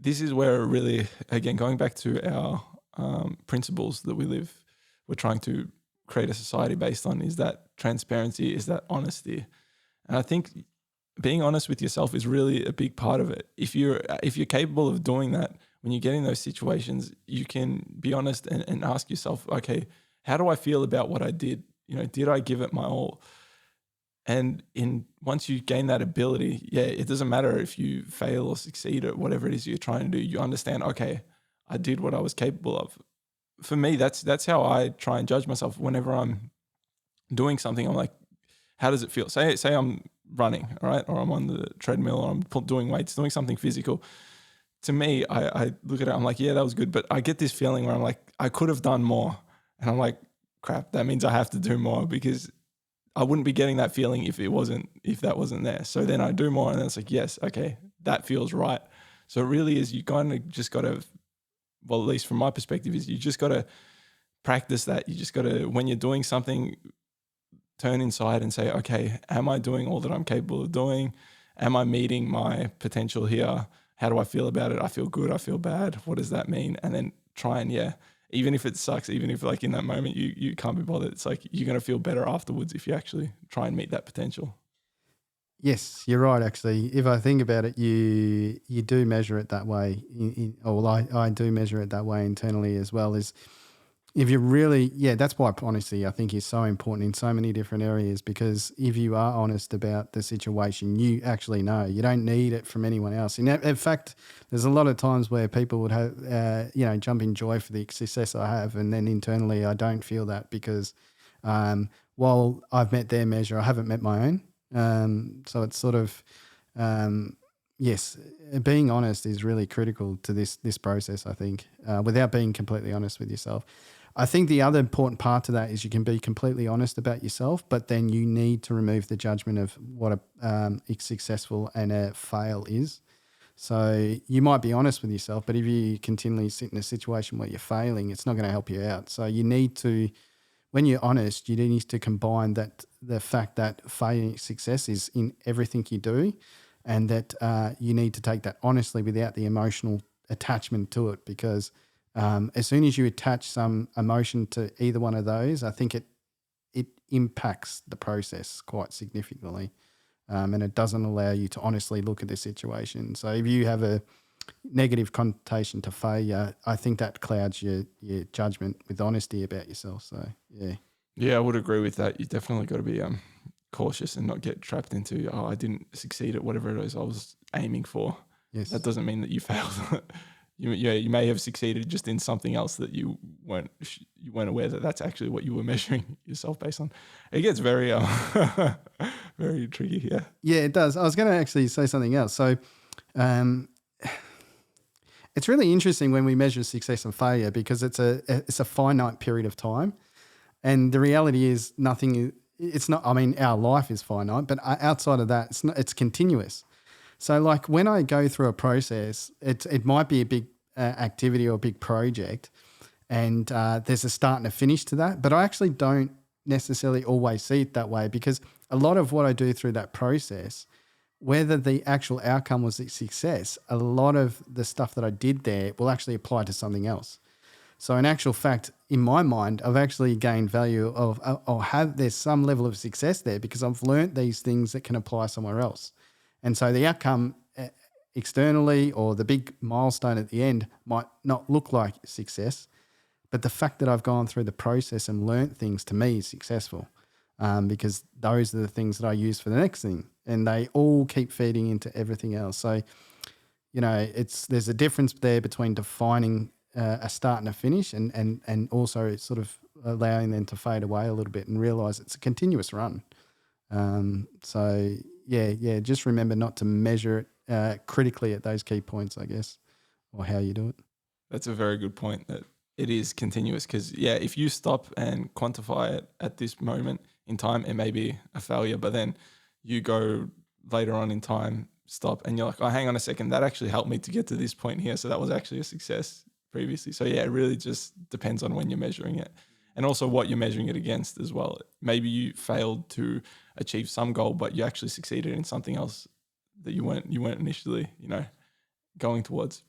this is where really, again, going back to our principles that we're trying to create a society based on, is that transparency, is that honesty. And I think being honest with yourself is really a big part of it. If you're capable of doing that, when you get in those situations, you can be honest and ask yourself, okay, how do I feel about what I did? Did I give it my all? And once you gain that ability, it doesn't matter if you fail or succeed or whatever it is you're trying to do. You understand, okay, I did what I was capable of. For me, that's how I try and judge myself whenever I'm doing something. I'm like, how does it feel? Say I'm running, all right, or I'm on the treadmill, or I'm doing weights, doing something physical. To me, I look at it, I'm like, yeah, that was good. But I get this feeling where I'm like, I could have done more. And I'm like, crap, that means I have to do more, because I wouldn't be getting that feeling if that wasn't there. So then I do more, and then it's like, yes, okay, that feels right. So it really is, you kind of just got to, well, at least from my perspective, is you just got to practice that. You just got to, when you're doing something, turn inside and say, okay, am I doing all that I'm capable of doing? Am I meeting my potential here? How do I feel about it? I feel good, I feel bad. What does that mean? And then try and, even if it sucks, even if like in that moment you can't be bothered, it's like you're going to feel better afterwards if you actually try and meet that potential. Yes, you're right. Actually, if I think about it, you do measure it that way. I do measure it that way internally as well. Is if you really, that's why honesty I think is so important in so many different areas, because if you are honest about the situation, you actually know. You don't need it from anyone else. In fact, there's a lot of times where people would have, jump in joy for the success I have, and then internally I don't feel that, because while I've met their measure, I haven't met my own. So it's sort of, yes, being honest is really critical to this process, I think, without being completely honest with yourself. I think the other important part to that is you can be completely honest about yourself, but then you need to remove the judgment of what a successful and a fail is. So you might be honest with yourself, but if you continually sit in a situation where you're failing, it's not going to help you out. So you need to, when you're honest, you need to combine that, the fact that failing success is in everything you do, and that you need to take that honestly without the emotional attachment to it, because as soon as you attach some emotion to either one of those, I think it impacts the process quite significantly, and it doesn't allow you to honestly look at the situation. So if you have a negative connotation to failure, I think that clouds your judgment with honesty about yourself. So, yeah. Yeah, I would agree with that. You definitely got to be cautious and not get trapped into, I didn't succeed at whatever it is I was aiming for. Yes. That doesn't mean that you failed. You may have succeeded just in something else that you weren't aware that that's actually what you were measuring yourself based on. It gets very very tricky here. Yeah, it does. I was going to actually say something else. So it's really interesting when we measure success and failure, because it's a finite period of time, and the reality is nothing. It's not. I mean, our life is finite, but outside of that, it's continuous. So like when I go through a process, it might be a big activity or a big project, and there's a start and a finish to that. But I actually don't necessarily always see it that way, because a lot of what I do through that process, whether the actual outcome was a success, a lot of the stuff that I did there will actually apply to something else. So in actual fact, in my mind, I've actually gained value there's some level of success there, because I've learnt these things that can apply somewhere else. And so the outcome externally, or the big milestone at the end, might not look like success, but the fact that I've gone through the process and learnt things, to me, is successful, because those are the things that I use for the next thing, and they all keep feeding into everything else. So, there's a difference there between defining a start and a finish, and also sort of allowing them to fade away a little bit and realise it's a continuous run. So just remember not to measure it critically at those key points, I guess, or how you do it. That's a very good point, that it is continuous, because if you stop and quantify it at this moment in time, it may be a failure, but then you go later on in time, stop, and you're like, oh, hang on a second, that actually helped me to get to this point here, so that was actually a success previously. So it really just depends on when you're measuring it, and also what you're measuring it against as well. Maybe you failed to achieve some goal, but you actually succeeded in something else that you weren't initially, going towards.